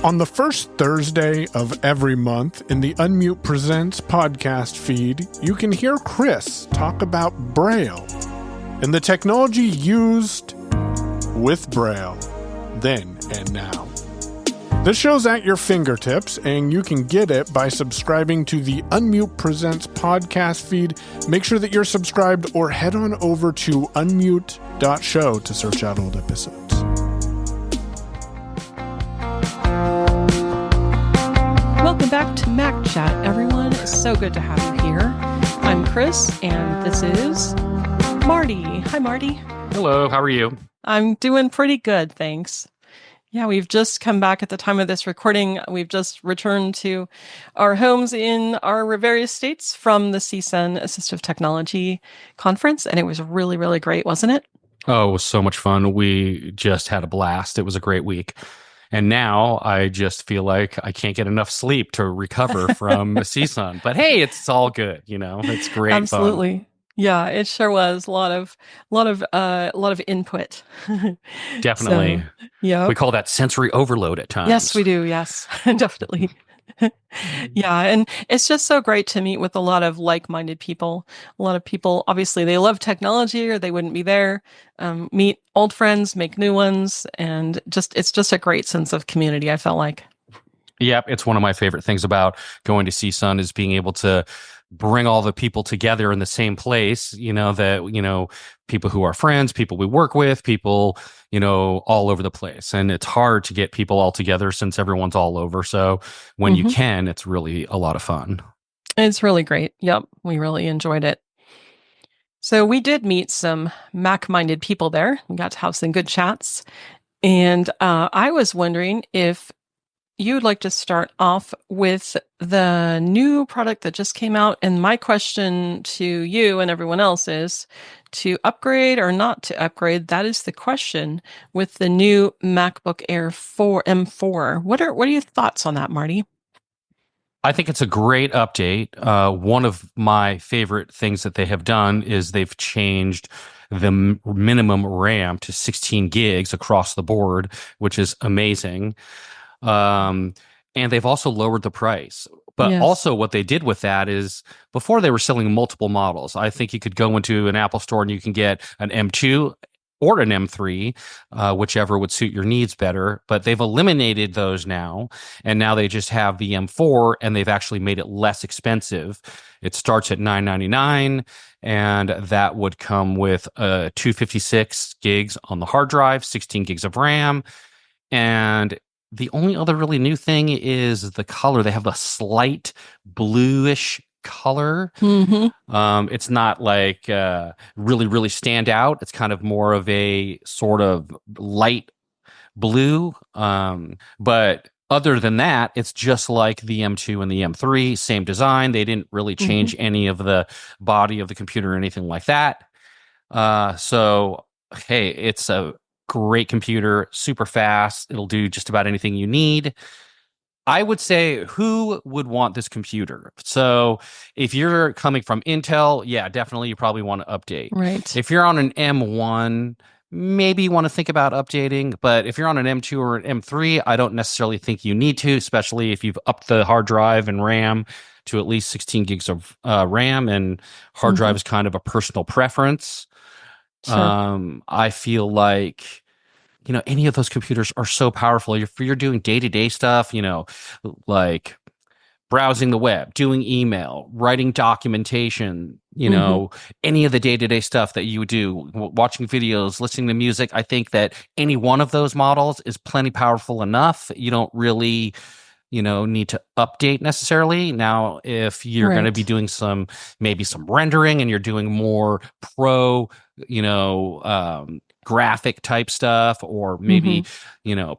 On the first Thursday of every month in the Unmute Presents podcast feed, you can hear Chris talk about Braille and the technology used with Braille then and now. The show's at your fingertips, and you can get it by subscribing to the Unmute Presents podcast feed. Make sure that you're subscribed or head on over to unmute.show to search out old episodes. Welcome back to Mac Chat, everyone. It's so good to have you here. I'm Chris, and this is Marty. Hi, Marty. Hello, how are you? I'm doing pretty good, thanks. Yeah, we've just come back at the time of this recording. We've just returned to our homes in our various states from the CSUN Assistive Technology Conference, and it was really, really great, wasn't it? Oh, it was so much fun. We just had a blast. It was a great week. And now I just feel like I can't get enough sleep to recover from CSUN. But hey, it's all good. You know, it's great. Absolutely. Fun. Yeah, it sure was a lot of input. Definitely. So, yeah. We call that sensory overload at times. Yes, we do. Yes, definitely. Yeah, and it's just so great to meet with a lot of like-minded people. A lot of people, obviously, they love technology or they wouldn't be there. Meet old friends, make new ones, and it's just a great sense of community, I felt like. Yep, it's one of my favorite things about going to CSUN is being able to bring all the people together in the same place, people who are friends, people we work with, people, all over the place. And it's hard to get people all together since everyone's all over. So when you can, it's really a lot of fun. It's really great. Yep. We really enjoyed it. So we did meet some Mac-minded people there. We got to have some good chats. And I was wondering if you'd like to start off with the new product that just came out. And my question to you and everyone else is to upgrade or not to upgrade. That is the question with the new MacBook Air M4. What are your thoughts on that, Marty? I think it's a great update. One of my favorite things that they have done is they've changed the minimum RAM to 16 gigs across the board, which is amazing. And they've also lowered the price. But also what they did with that is before they were selling multiple models. I think you could go into an Apple store and you can get an M2 or an M3, whichever would suit your needs better. But they've eliminated those now. And now they just have the M4 and they've actually made it less expensive. It starts at $999 and that would come with 256 gigs on the hard drive, 16 gigs of RAM. And the only other really new thing is the color. They have a slight bluish color. It's not like really, really stand out. It's kind of more of a sort of light blue. But other than that, it's just like the M2 and the M3, same design. They didn't really change any of the body of the computer or anything like that. So, hey, it's a great computer, super fast. It'll do just about anything you need. I would say, who would want this computer? So if you're coming from Intel, yeah, definitely you probably want to update. Right. If you're on an M1, maybe you want to think about updating. But if you're on an M2 or an M3, I don't necessarily think you need to, especially if you've upped the hard drive and RAM to at least 16 gigs of RAM, and hard drive is kind of a personal preference. Sure. I feel like any of those computers are so powerful. If you're doing day-to-day stuff, like browsing the web, doing email, writing documentation, any of the day-to-day stuff that you would do, watching videos, listening to music, I think that any one of those models is plenty powerful enough. You don't really need to update necessarily. Now, if you're going to be doing maybe some rendering and you're doing more pro, graphic type stuff, or maybe,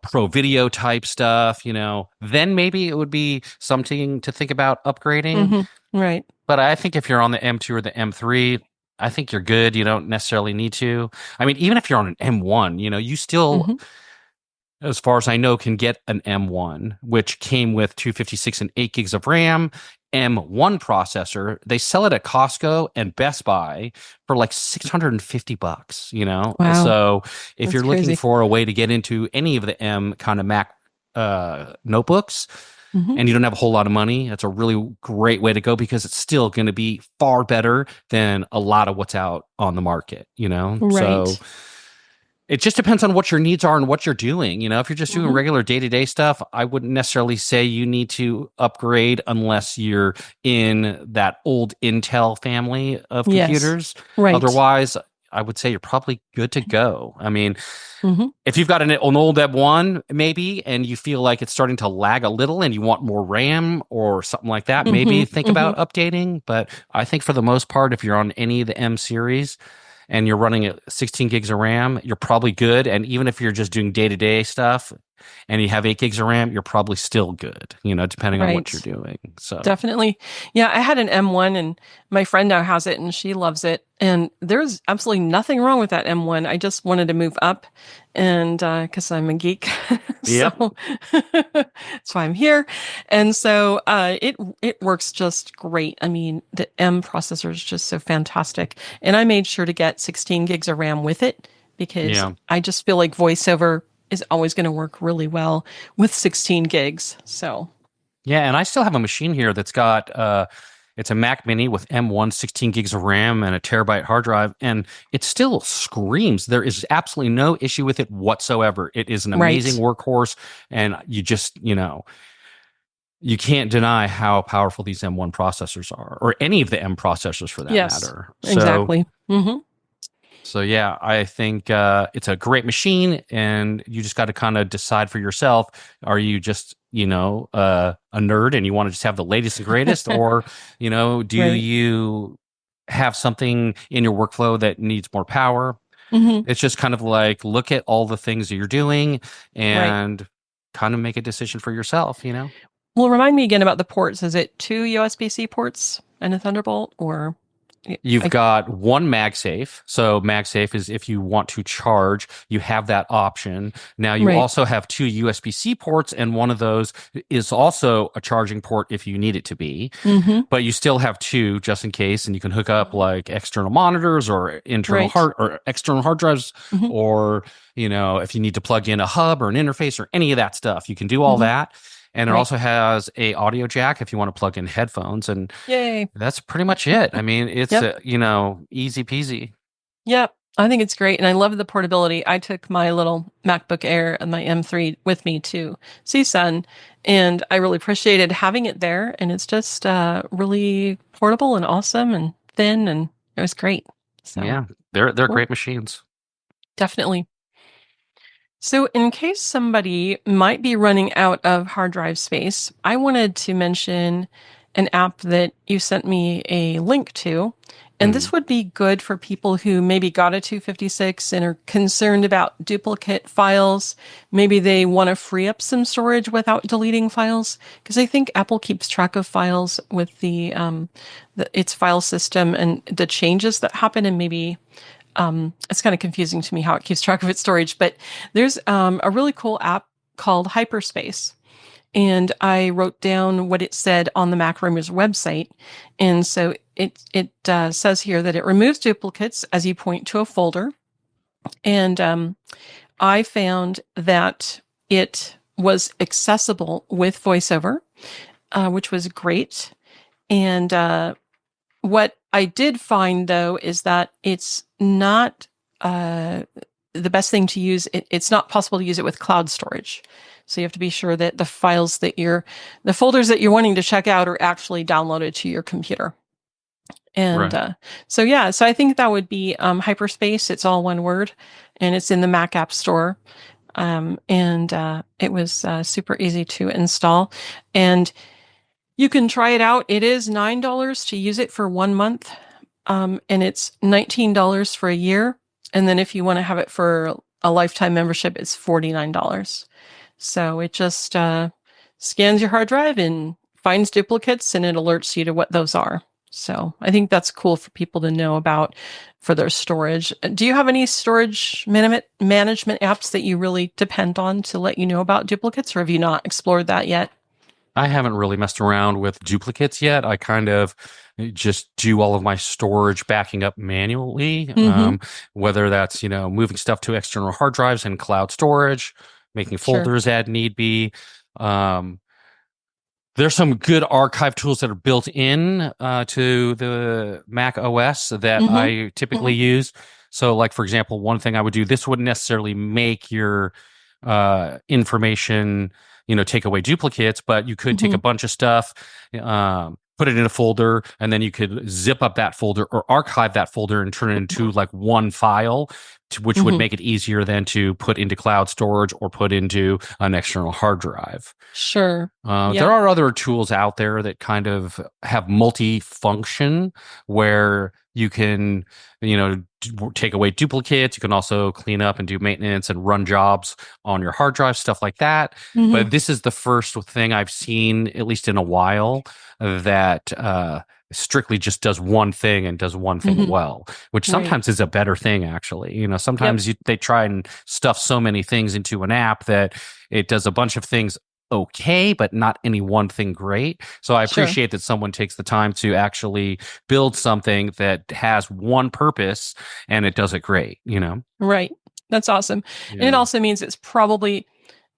pro video type stuff, then maybe it would be something to think about upgrading. Right. But I think if you're on the M2 or the M3, I think you're good. You don't necessarily need to. I mean, even if you're on an M1, you still, as far as I know, can get an M1, which came with 256 and 8 gigs of RAM, M1 processor. They sell it at Costco and Best Buy for like $650, Wow. So if That's you're looking crazy. for a way to get into any of the M kind of Mac notebooks Mhm. and you don't have a whole lot of money, that's a really great way to go because it's still going to be far better than a lot of what's out on the market, So Right. it just depends on what your needs are and what you're doing. If you're just doing Mhm. regular day-to-day stuff, I wouldn't necessarily say you need to upgrade unless you're in that old Intel family of Yes. computers. Right. Otherwise, I would say you're probably good to go. I mean, Mhm. if you've got an old M1 maybe, and you feel like it's starting to lag a little and you want more RAM or something like that, maybe Mhm. think Mhm. about updating. But I think for the most part, if you're on any of the M series, and you're running at 16 gigs of RAM, you're probably good. And even if you're just doing day-to-day stuff and you have 8 gigs of RAM, you're probably still good, depending on what you're Right. doing. So, Definitely. Yeah, I had an M1 and my friend now has it and she loves it. And there's absolutely nothing wrong with that M1. I just wanted to move up and because I'm a geek. yep. So that's why I'm here. And so it works just great. I mean, the M processor is just so fantastic. And I made sure to get 16 gigs of RAM with it because Yeah. I just feel like voiceover is always going to work really well with 16 gigs. So Yeah. And I still have a machine here that's got, it's a Mac Mini with M1, 16 gigs of RAM and a terabyte hard drive, and it still screams. There is absolutely no issue with it whatsoever. It is an amazing right. workhorse, and you can't deny how powerful these M1 processors are, or any of the M processors for that Yes, matter. exactly. So yeah, I think it's a great machine, and you just got to kind of decide for yourself: are you just a nerd and you want to just have the latest and greatest, or do Right. you have something in your workflow that needs more power? hmm It's just kind of like look at all the things that you're doing Right. and kind of make a decision for yourself. Well, remind me again about the ports. Is it two USB-C ports and a Thunderbolt, or You've I, got one MagSafe. So MagSafe is if you want to charge, you have that option. Now you right. also have two USB-C ports, and one of those is also a charging port if you need it to be. hmm But you still have two just in case, and you can hook up like external monitors or Right. external hard drives, hmm or if you need to plug in a hub or an interface or any of that stuff, you can do all hmm that. And it Right. also has a audio jack if you want to plug in headphones. And Yay. that's pretty much it. I mean, it's Yep. easy peasy. Yep. I think it's great. And I love the portability. I took my little MacBook Air and my M3 with me to CSUN, and I really appreciated having it there. And it's just really portable and awesome and thin, and it was great. So Yeah, they're cool. great machines. Definitely. So, in case somebody might be running out of hard drive space, I wanted to mention an app that you sent me a link to. And Mm, this would be good for people who maybe got a 256 and are concerned about duplicate files. Maybe they want to free up some storage without deleting files. Because I think Apple keeps track of files with its file system and the changes that happen, and maybe it's kind of confusing to me how it keeps track of its storage, but there's a really cool app called Hyperspace. And I wrote down what it said on the Macrumors website. And so it says here that it removes duplicates as you point to a folder. And I found that it was accessible with VoiceOver, which was great. And what I did find, though, is that it's not the best thing to use. It's not possible to use it with cloud storage. So you have to be sure that the folders that you're wanting to check out are actually downloaded to your computer. And right. so I think that would be Hyperspace. It's all one word, and it's in the Mac App Store. And it was super easy to install. And you can try it out. It is $9 to use it for 1 month, and it's $19 for a year. And then if you want to have it for a lifetime membership, it's $49. So it just scans your hard drive and finds duplicates, and it alerts you to what those are. So I think that's cool for people to know about for their storage. Do you have any storage management apps that you really depend on to let you know about duplicates, or have you not explored that yet? I haven't really messed around with duplicates yet. I kind of just do all of my storage backing up manually, Mm-hmm. whether that's moving stuff to external hard drives and cloud storage. making Sure. folders as need be. There's some good archive tools that are built in to the Mac OS that I typically use. So, like, for example, one thing I would do, this wouldn't necessarily make your information, take away duplicates, but you could take a bunch of stuff, put it in a folder, and then you could zip up that folder or archive that folder and turn it into like one file, which would make it easier than to put into cloud storage or put into an external hard drive. Sure. There are other tools out there that kind of have multi-function where you can, take away duplicates. You can also clean up and do maintenance and run jobs on your hard drive, stuff like that. But this is the first thing I've seen, at least in a while, that strictly just does one thing and does one thing well, which sometimes is a better thing, actually. Sometimes they try and stuff so many things into an app that it does a bunch of things okay, but not any one thing great. So I appreciate that someone takes the time to actually build something that has one purpose and it does it great, Right. That's awesome. Yeah. And it also means it's probably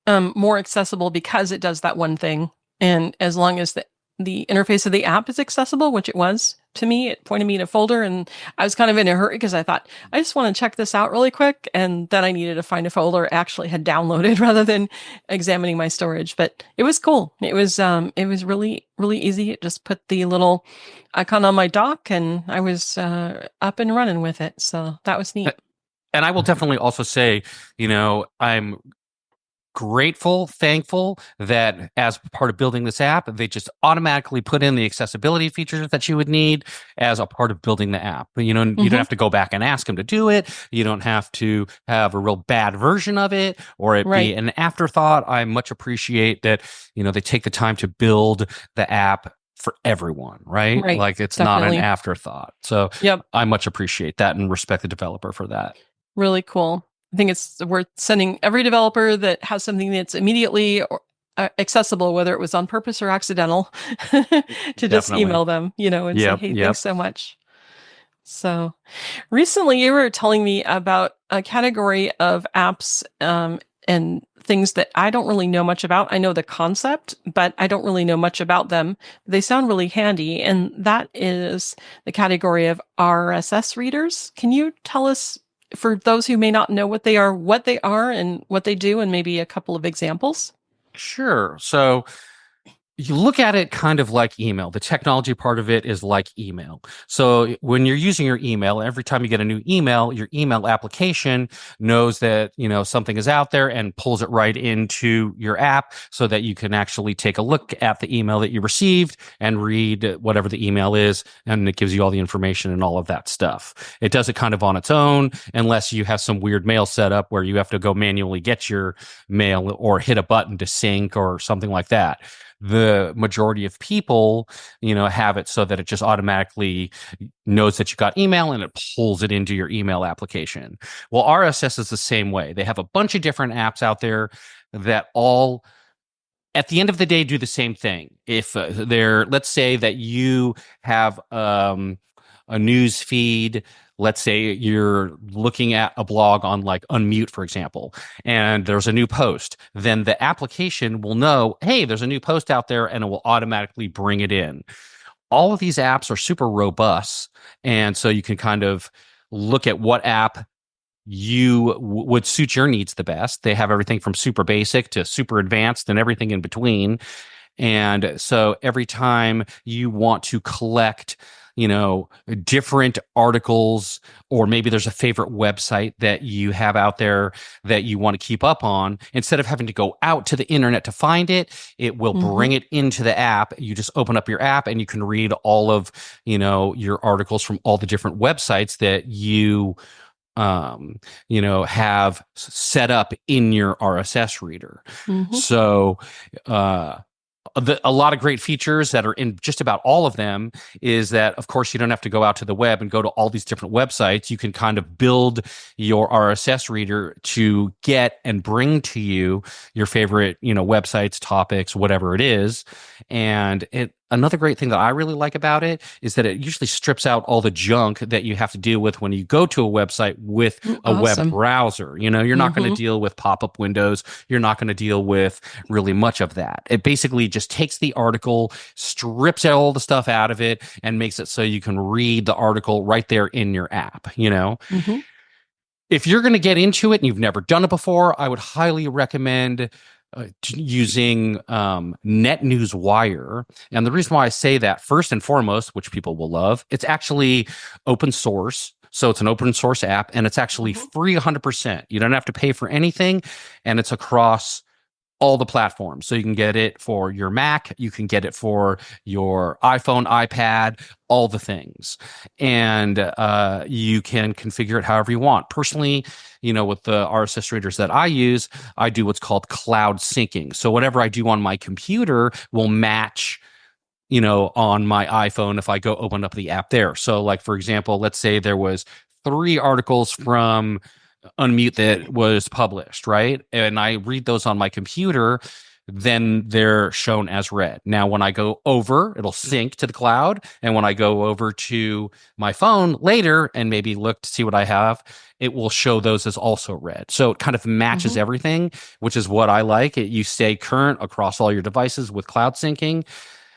more accessible because it does that one thing. And as long as the interface of the app is accessible, which it was to me, it pointed me in a folder, and I was kind of in a hurry because I thought, I just want to check this out really quick. And then I needed to find a folder I actually had downloaded rather than examining my storage. But it was cool. It was really, really easy. It just put the little icon on my dock and I was up and running with it. So that was neat. And I will definitely also say, I'm grateful, thankful that as part of building this app, they just automatically put in the accessibility features that you would need as a part of building the app. You don't have to go back and ask them to do it. You don't have to have a real bad version of it or it be an afterthought. I much appreciate that, they take the time to build the app for everyone, right? Like it's definitely not an afterthought. So I much appreciate that and respect the developer for that. Really cool. I think it's worth sending every developer that has something that's immediately accessible, whether it was on purpose or accidental, to just email them, and say, hey, thanks so much. So recently you were telling me about a category of apps and things that I don't really know much about. I know the concept, but I don't really know much about them. They sound really handy. And that is the category of RSS readers. Can you tell us, for those who may not know what they are and what they do, and maybe a couple of examples? Sure. So you look at it kind of like email. The technology part of it is like email. So when you're using your email, every time you get a new email, your email application knows that, something is out there and pulls it right into your app so that you can actually take a look at the email that you received and read whatever the email is. And it gives you all the information and all of that stuff. It does it kind of on its own, unless you have some weird mail setup where you have to go manually get your mail or hit a button to sync or something like that. The majority of people, have it so that it just automatically knows that you got email and it pulls it into your email application. Well, RSS is the same way. They have a bunch of different apps out there that all, at the end of the day, do the same thing. If let's say that you have a news feed. Let's say you're looking at a blog on like Unmute, for example, and there's a new post. Then the application will know, hey, there's a new post out there, and it will automatically bring it in. All of these apps are super robust, and so you can kind of look at what app would suit your needs the best. They have everything from super basic to super advanced and everything in between. And so every time you want to collect different articles, or maybe there's a favorite website that you have out there that you want to keep up on, instead of having to go out to the internet to find it, it will bring it into the app. You just open up your app and you can read all of, your articles from all the different websites that you have set up in your RSS reader. So, a lot of great features that are in just about all of them is that, of course, you don't have to go out to the web and go to all these different websites. You can kind of build your RSS reader to get and bring to you your favorite, websites, topics, whatever it is. And it another great thing that I really like about it is that it usually strips out all the junk that you have to deal with when you go to a website with a web Awesome. browser. You're not going to deal with pop-up windows. You're not going to deal with really much of that. It basically just takes the article, strips all the stuff out of it, and makes it so you can read the article right there in your app. Mm-hmm. If you're going to get into it and you've never done it before, I would highly recommend using NetNewsWire. And the reason why I say that, first and foremost, which people will love, it's actually open source. So it's an open source app, and it's actually free 100%. You don't have to pay for anything, and it's across all the platforms. So you can get it for your Mac, you can get it for your iPhone, iPad, all the things. And you can configure it however you want. Personally, with the RSS readers that I use, I do what's called cloud syncing. So whatever I do on my computer will match on my iPhone if I go open up the app there. So like, for example, let's say there was 3 articles from Unmute that was published, right? And I read those on my computer, then they're shown as read. Now, when I go over, it'll sync to the cloud. And when I go over to my phone later and maybe look to see what I have, it will show those as also read. So it kind of matches everything, which is what I like. You stay current across all your devices with cloud syncing.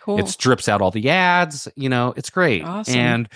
Cool. It strips out all the ads. It's great. Awesome. And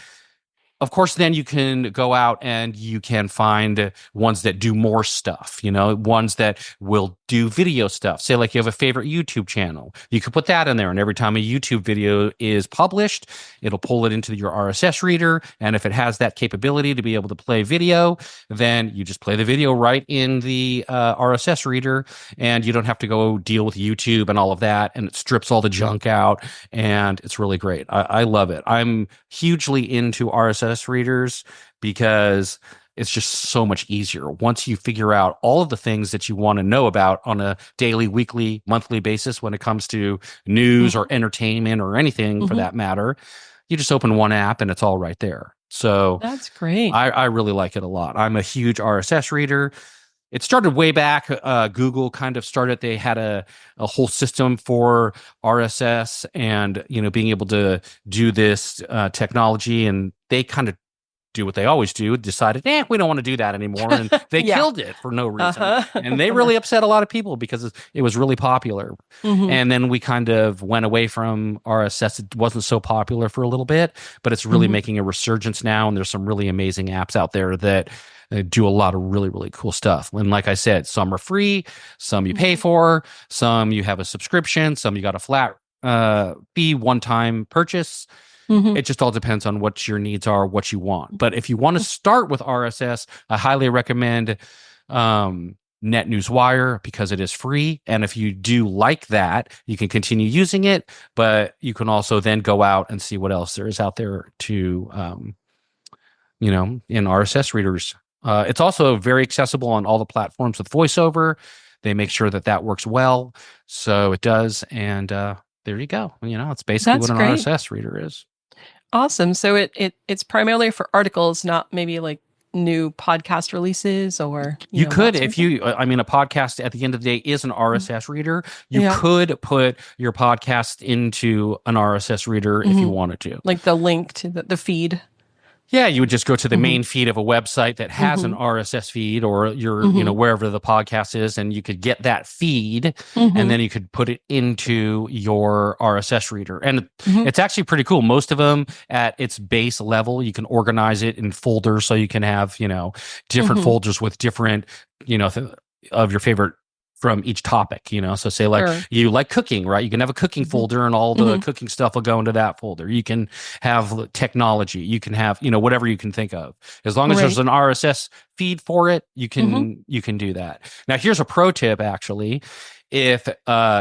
of course, then you can go out and you can find ones that do more stuff, ones that will do video stuff. Say like you have a favorite YouTube channel. You could put that in there. And every time a YouTube video is published, it'll pull it into your RSS reader. And if it has that capability to be able to play video, then you just play the video right in the RSS reader. And you don't have to go deal with YouTube and all of that. And it strips all the junk out. And it's really great. I love it. I'm hugely into RSS readers because it's just so much easier once you figure out all of the things that you want to know about on a daily, weekly, monthly basis when it comes to news or entertainment or anything for that matter. You just open one app and it's all right there. So that's great. I really like it a lot. I'm a huge RSS reader. It started way back. Google kind of started. They had a whole system for RSS and, being able to do this technology. And they kind of do what they always do, decided, we don't want to do that anymore. And they killed it for no reason. And they really upset a lot of people because it was really popular. And then we kind of went away from RSS. It wasn't so popular for a little bit, but it's really making a resurgence now. And there's some really amazing apps out there that do a lot of really, really cool stuff. And like I said, some are free, some you pay for, some you have a subscription, some you got a flat fee, one-time purchase. It just all depends on what your needs are, what you want. But if you want to start with RSS, I highly recommend NetNewsWire because it is free. And if you do like that, you can continue using it, but you can also then go out and see what else there is out there to, in RSS readers. It's also very accessible on all the platforms with VoiceOver. They make sure that works well. So it does. And there you go. It's basically what an RSS reader is. Awesome. So it's primarily for articles, not maybe like new podcast releases or you could if you a podcast at the end of the day is an RSS reader. You could put your podcast into an RSS reader if you wanted to, like the link to the feed. Yeah, you would just go to the main feed of a website that has an RSS feed, or your, wherever the podcast is, and you could get that feed, and then you could put it into your RSS reader. And it's actually pretty cool. Most of them at its base level, you can organize it in folders, so you can have, different folders with different, of your favorite from each topic, so say like you like cooking, right? You can have a cooking folder and all the cooking stuff will go into that folder. You can have technology, you can have, whatever you can think of. As long as there's an RSS feed for it, you can do that. Now, here's a pro tip, actually. If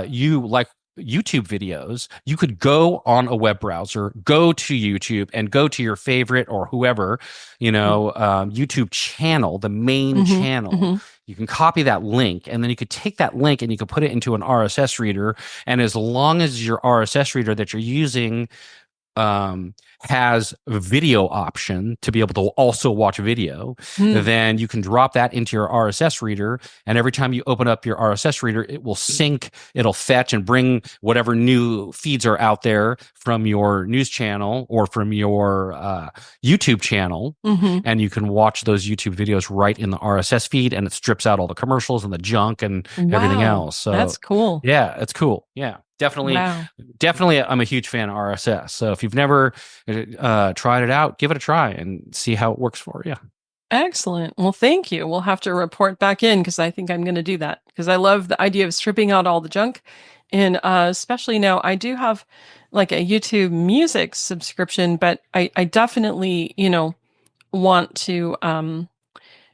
you like YouTube videos, you could go on a web browser, go to YouTube and go to your favorite or whoever, YouTube channel, the main channel. You can copy that link, and then you could take that link and you could put it into an RSS reader. And as long as your RSS reader that you're using has a video option to be able to also watch video, then you can drop that into your RSS reader. And every time you open up your RSS reader, it will sync, it'll fetch and bring whatever new feeds are out there from your news channel or from your YouTube channel. And you can watch those YouTube videos right in the RSS feed, and it strips out all the commercials and the junk and everything else. So that's cool. Yeah, it's cool. Yeah. Definitely, I'm a huge fan of RSS. So if you've never tried it out, give it a try and see how it works for you. Excellent. Well, thank you. We'll have to report back in because I think I'm going to do that because I love the idea of stripping out all the junk. And especially now, I do have like a YouTube music subscription, but I definitely, want to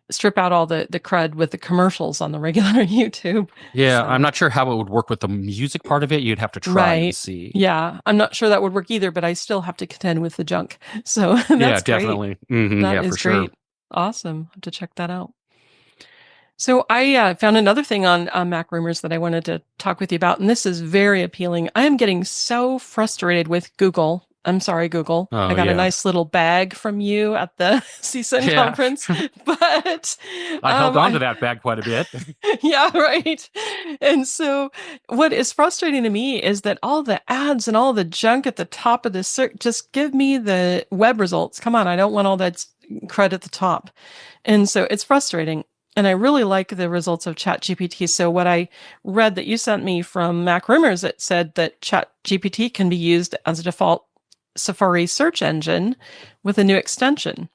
strip out all the crud with the commercials on the regular YouTube. Yeah, So. I'm not sure how it would work with the music part of it. You'd have to try and see. Yeah, I'm not sure that would work either, but I still have to contend with the junk. So that's yeah, definitely. Great. That is for great. Sure. Awesome. I have to check that out. So I found another thing on Mac Rumors that I wanted to talk with you about, and this is very appealing. I am getting so frustrated with Google. I'm sorry, Google. I got a nice little bag from you at the CSUN conference, but I held on to that bag quite a bit. Yeah, right. And so what is frustrating to me is that all the ads and all the junk at the top of the search, just give me the web results. Come on, I don't want all that crud at the top. And so it's frustrating. And I really like the results of ChatGPT. So what I read that you sent me from Mac Rumors, it said that ChatGPT can be used as a default Safari search engine with a new extension.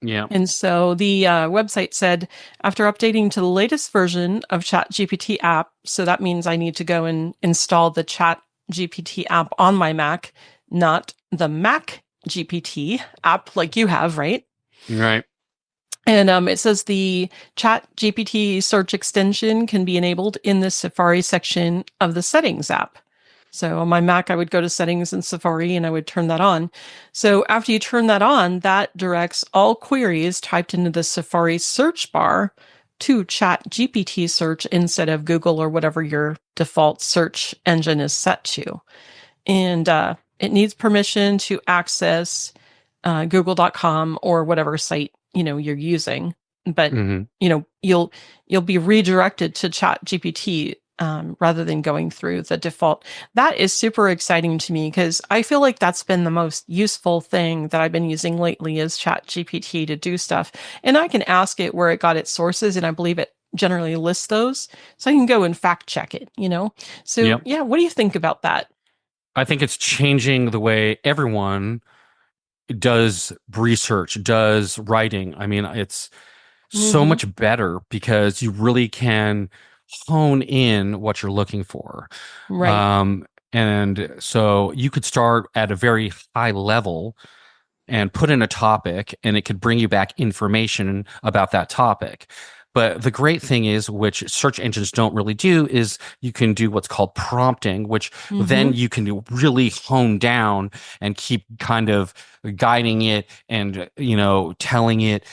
Yeah. And so the website said, after updating to the latest version of ChatGPT app, so that means I need to go and install the ChatGPT app on my Mac, not the Mac GPT app like you have, right? Right. And it says the ChatGPT search extension can be enabled in the Safari section of the Settings app. So on my Mac, I would go to Settings in Safari and I would turn that on. So after you turn that on, that directs all queries typed into the Safari search bar to ChatGPT search instead of Google or whatever your default search engine is set to. And it needs permission to access google.com or whatever site you're using. But you'll be redirected to ChatGPT rather than going through the default. That is super exciting to me because I feel like that's been the most useful thing that I've been using lately is ChatGPT to do stuff. And I can ask it where it got its sources, and I believe it generally lists those. So I can go and fact check it, So yeah, what do you think about that? I think it's changing the way everyone does research, does writing. I mean, it's so much better because you really can hone in what you're looking for. Right. And so you could start at a very high level and put in a topic, and it could bring you back information about that topic. But the great thing is, which search engines don't really do, is you can do what's called prompting, which then you can really hone down and keep kind of guiding it and, telling it,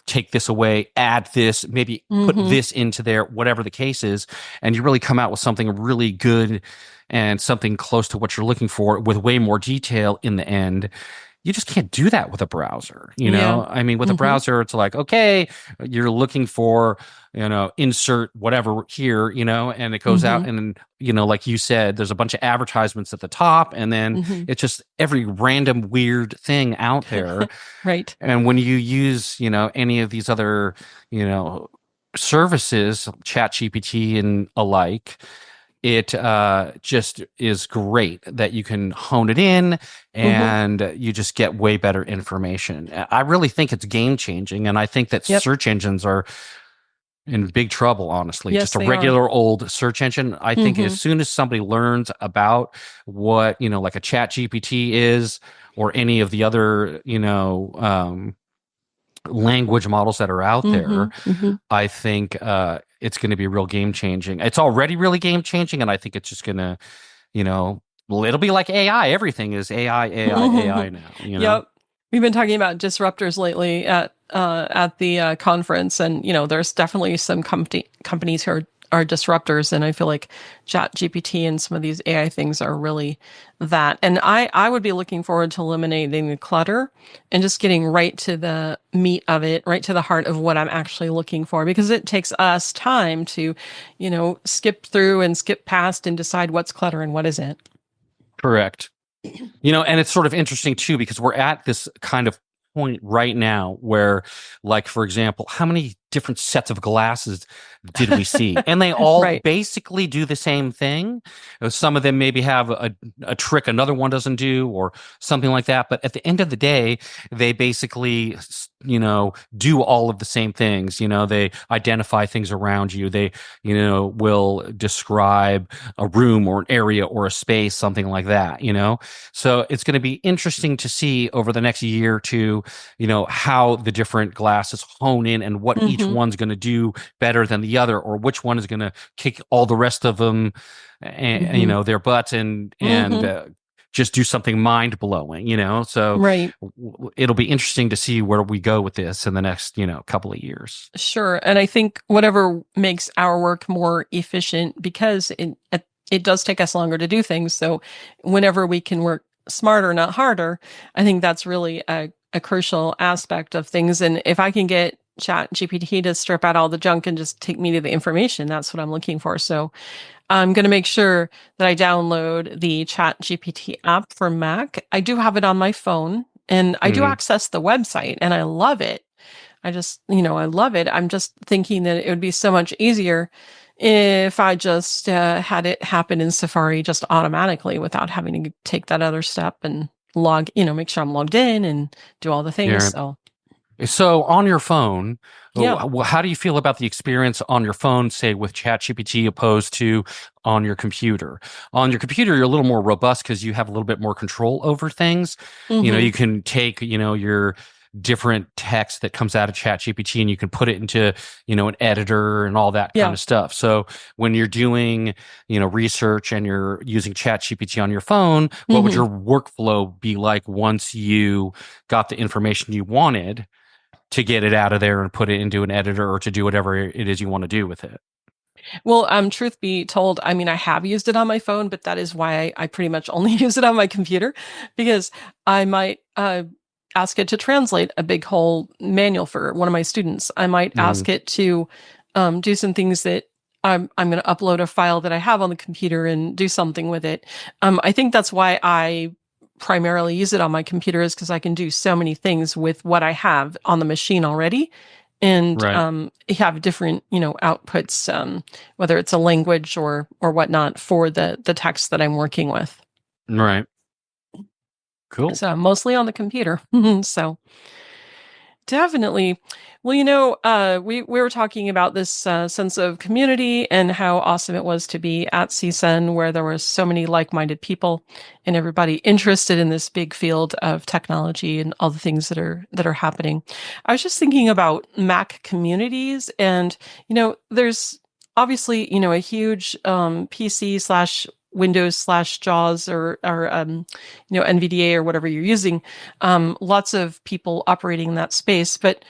take this away, add this, maybe put this into there, whatever the case is. And you really come out with something really good and something close to what you're looking for with way more detail in the end. You just can't do that with a browser, Yeah. I mean, with a browser, it's like, okay, you're looking for, insert whatever here, and it goes out and, like you said, there's a bunch of advertisements at the top, and then it's just every random weird thing out there. Right. And when you use, any of these other, services, ChatGPT and alike, it just is great that you can hone it in and you just get way better information. I really think it's game changing. And I think that search engines are in big trouble, honestly. Yes, just a regular old search engine. I think as soon as somebody learns about what, like a Chat GPT is or any of the other, language models that are out there, I think it's going to be real game changing. It's already really game changing, and I think it's just going to, it'll be like AI. Everything is AI now. Yep. We've been talking about disruptors lately at the conference, and there's definitely some companies who are disruptors. And I feel like Chat GPT and some of these AI things are really that. And I would be looking forward to eliminating the clutter and just getting right to the meat of it, right to the heart of what I'm actually looking for, because it takes us time to, skip through and skip past and decide what's clutter and what isn't. Correct. And it's sort of interesting too, because we're at this kind of point right now where, like, for example, how many different sets of glasses did we see? And they all Right. basically do the same thing. Some of them maybe have a trick another one doesn't do or something like that. But at the end of the day, they basically, do all of the same things. They identify things around you. They, will describe a room or an area or a space, something like that, So it's going to be interesting to see over the next year or two, how the different glasses hone in and what each one's going to do better than the other, or which one is going to kick all the rest of them, and, their butts and just do something mind blowing, So Right. It'll be interesting to see where we go with this in the next, couple of years. Sure. And I think whatever makes our work more efficient, because it does take us longer to do things. So whenever we can work smarter, not harder, I think that's really a crucial aspect of things. And if I can get Chat GPT to strip out all the junk and just take me to the information, that's what I'm looking for. So I'm going to make sure that I download the Chat GPT app for Mac. I do have it on my phone, and I do access the website, and I love it. I love it. I'm just thinking that it would be so much easier if I just had it happen in Safari just automatically without having to take that other step and make sure I'm logged in and do all the things. Yeah. So on your phone, Yeah. how do you feel about the experience on your phone, say with ChatGPT, opposed to on your computer? On your computer, you're a little more robust because you have a little bit more control over things. You can take, your different text that comes out of ChatGPT and you can put it into, an editor and all that kind of stuff. So when you're doing, research and you're using ChatGPT on your phone, what would your workflow be like once you got the information you wanted to get it out of there and put it into an editor or to do whatever it is you want to do with it? Well, truth be told, I mean, I have used it on my phone, but that is why I pretty much only use it on my computer, because I might ask it to translate a big whole manual for one of my students. I might ask it to do some things that I'm going to upload a file that I have on the computer and do something with it. I think that's why I primarily use it on my computer, is because I can do so many things with what I have on the machine already. And have different, outputs, whether it's a language or whatnot for the text that I'm working with. Right. Cool. So mostly on the computer. So definitely. Well, we were talking about this sense of community and how awesome it was to be at CSUN, where there were so many like-minded people and everybody interested in this big field of technology and all the things that are happening. I was just thinking about Mac communities, and there's obviously a huge PC / Windows / JAWS or NVDA or whatever you're using. Lots of people operating in that space, but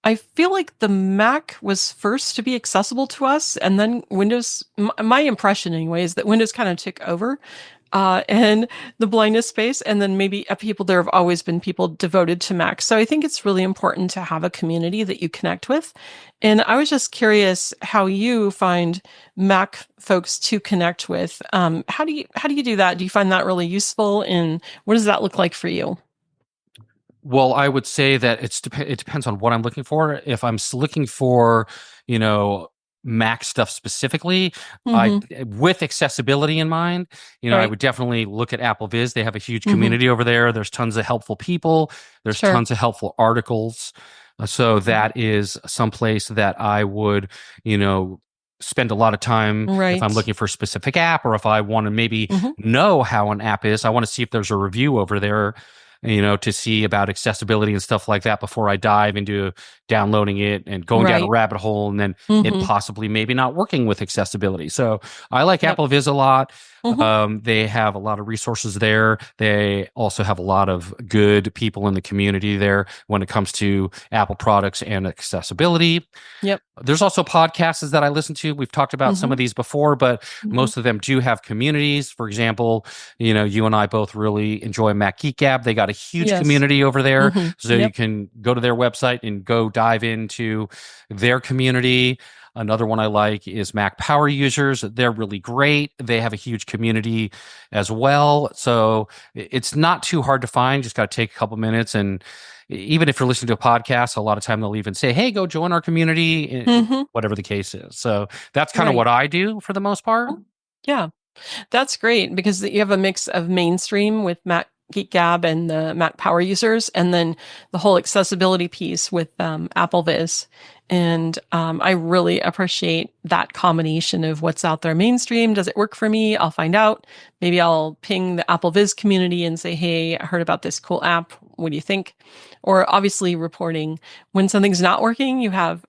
I feel like the Mac was first to be accessible to us, and then Windows, my impression anyway, is that Windows kind of took over and the blindness space, and then maybe there have always been people devoted to Mac. So I think it's really important to have a community that you connect with. And I was just curious how you find Mac folks to connect with. How do you do that? Do you find that really useful? And what does that look like for you? Well, I would say that it depends on what I'm looking for. If I'm looking for, Mac stuff specifically, with accessibility in mind, I would definitely look at Apple Viz. They have a huge community over there. There's tons of helpful people. There's tons of helpful articles. So that is someplace that I would, spend a lot of time if I'm looking for a specific app, or if I want to maybe know how an app is. I want to see if there's a review over there, to see about accessibility and stuff like that before I dive into downloading it and going down a rabbit hole and then it possibly maybe not working with accessibility. So I like Apple Viz a lot. They have a lot of resources there. They also have a lot of good people in the community there when it comes to Apple products and accessibility. Yep. There's also podcasts that I listen to. We've talked about some of these before, but most of them do have communities. For example, you and I both really enjoy Mac Geek Gab. They got a huge community over there. So you can go to their website and go dive into their community. Another one I like is Mac Power Users. They're really great. They have a huge community as well. So it's not too hard to find. Just got to take a couple minutes. And even if you're listening to a podcast, a lot of time they'll even say, hey, go join our community, whatever the case is. So that's kind of what I do for the most part. Yeah, that's great because you have a mix of mainstream with Mac Geek Gab and the Mac Power Users, and then the whole accessibility piece with Apple Viz. And I really appreciate that combination of what's out there mainstream. Does it work for me? I'll find out. Maybe I'll ping the Apple Viz community and say, hey, I heard about this cool app. What do you think? Or obviously reporting when something's not working. You have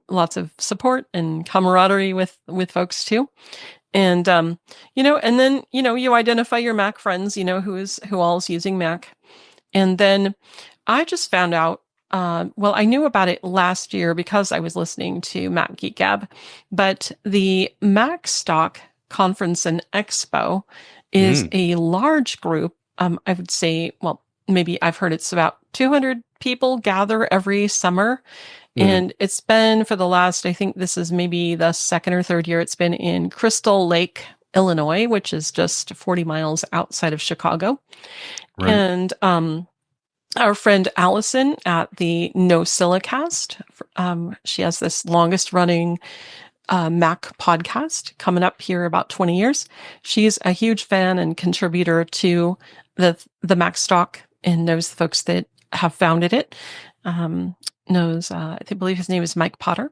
lots of support and camaraderie with folks too. And, and then, you identify your Mac friends, who all is using Mac. And then I just found out, I knew about it last year because I was listening to Mac Geek Gab, but the Mac Stock Conference and Expo is a large group. I would say, maybe I've heard it's about 200 people gather every summer. And it's been for the last, I think this is maybe the second or third year, it's been in Crystal Lake, Illinois, which is just 40 miles outside of Chicago. Right. And our friend Allison at the NosillaCast, she has this longest running Mac podcast coming up here about 20 years. She's a huge fan and contributor to the Mac Stock and knows the folks that have founded it. I believe his name is Mike Potter.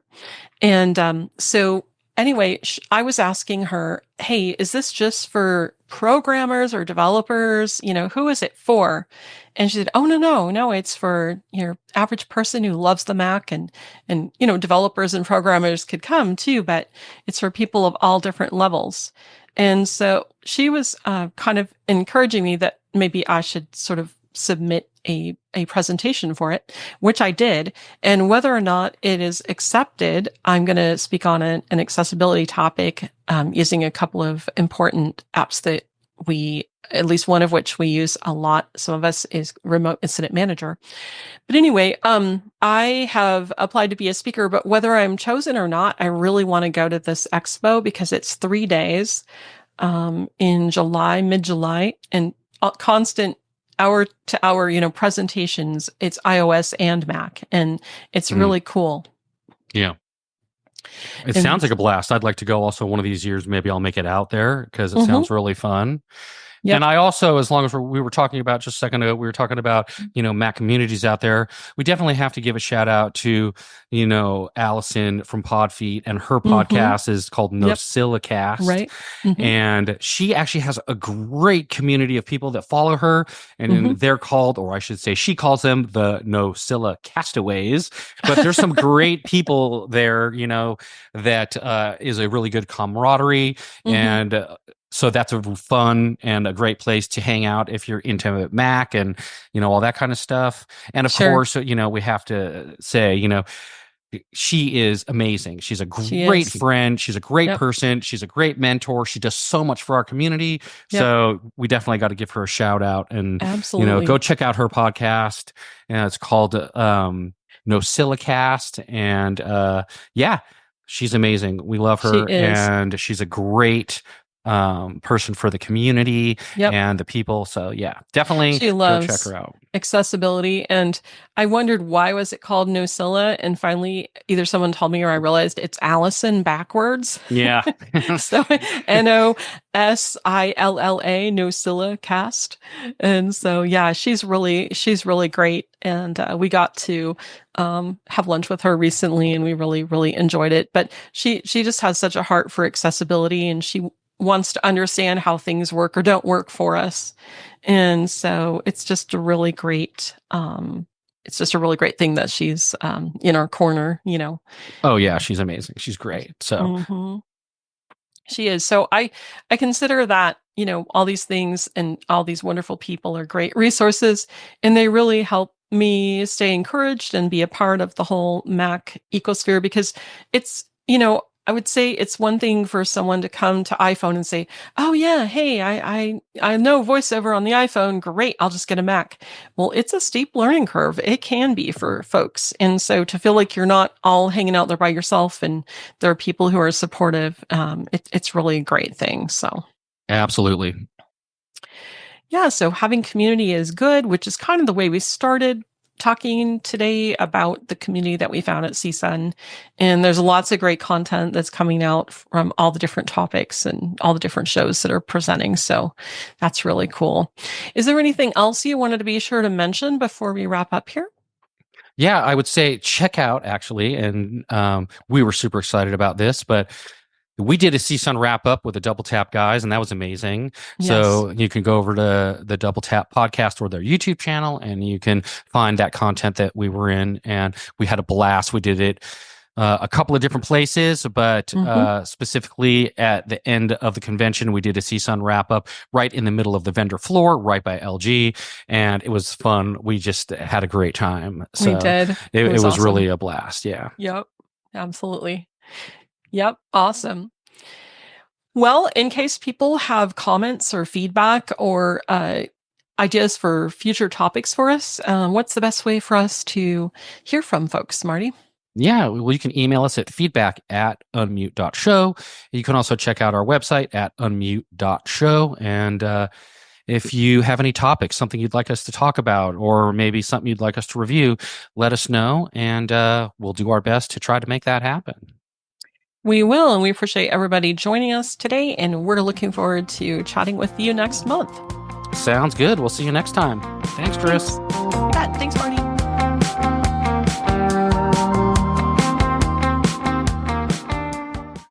And so anyway, I was asking her, hey, is this just for programmers or developers? Who is it for? And she said, oh, no, it's for your average person who loves the Mac and developers and programmers could come too, but it's for people of all different levels. And so she was kind of encouraging me that maybe I should sort of submit a presentation for it, which I did. And whether or not it is accepted, I'm going to speak on an accessibility topic using a couple of important apps that at least one of which we use a lot. Some of us is Remote Incident Manager. But anyway, I have applied to be a speaker, but whether I'm chosen or not, I really want to go to this expo because it's 3 days in July, mid-July, and constant hour-to-hour, presentations. It's iOS and Mac, and it's really cool. Yeah. It sounds like a blast. I'd like to go also one of these years. Maybe I'll make it out there because it sounds really fun. Yep. And I also, as long as we were talking about just a second ago, we were talking about, Mac communities out there. We definitely have to give a shout out to, Allison from Podfeet, and her podcast is called NosillaCast. Right. And she actually has a great community of people that follow her, and they're called, or I should say she calls them the Nosilla Castaways. But there's some great people there, that is a really good camaraderie. And so that's a fun and a great place to hang out if you're into Mac and, all that kind of stuff. And of course, we have to say, she is amazing. She's a great friend. She's a great person. She's a great mentor. She does so much for our community. So we definitely got to give her a shout out and, go check out her podcast. It's called NosillaCast. And she's amazing. We love her. And she's a great person for the community and the people. So definitely go check her out. Accessibility. And I wondered, why was it called Nosilla? And finally, either someone told me or I realized it's Allison backwards. Yeah. So NOSILLA, NosillaCast. And so, she's really great. And we got to have lunch with her recently, and we really, really enjoyed it. But she just has such a heart for accessibility, and she wants to understand how things work or don't work for us. And so it's just a really great, thing that she's in our corner, Oh yeah, she's amazing. She's great. So She is. So I consider that, all these things and all these wonderful people are great resources, and they really help me stay encouraged and be a part of the whole Mac ecosphere because it's, I would say it's one thing for someone to come to iPhone and say, "Oh yeah, hey, I know VoiceOver on the iPhone. Great, I'll just get a Mac." Well, it's a steep learning curve. It can be for folks, and so to feel like you're not all hanging out there by yourself, and there are people who are supportive, it's really a great thing. So Absolutely. yeah, so having community is good, which is kind of the way we started talking today about the community that we found at CSUN. And there's lots of great content that's coming out from all the different topics and all the different shows that are presenting. So that's really cool. Is there anything else you wanted to be sure to mention before we wrap up here? Yeah, I would say check out actually, and we were super excited about this, but we did a CSUN wrap up with the Double Tap guys, and that was amazing. Yes. So you can go over to the Double Tap podcast or their YouTube channel, and you can find that content that we were in. And we had a blast. We did it a couple of different places, but specifically at the end of the convention, we did a CSUN wrap up right in the middle of the vendor floor, right by LG, and it was fun. We just had a great time. So we did. It was awesome. really a blast. Yeah. Yep. Absolutely. Yep. Awesome. Well, in case people have comments or feedback or ideas for future topics for us, what's the best way for us to hear from folks, Marty? Yeah, well, you can email us at feedback@unmute.show. You can also check out our website at unmute.show. And if you have any topics, something you'd like us to talk about, or maybe something you'd like us to review, let us know, and we'll do our best to try to make that happen. We will, and we appreciate everybody joining us today, and we're looking forward to chatting with you next month. Sounds good. We'll see you next time. Thanks, Chris. Thanks, Marty.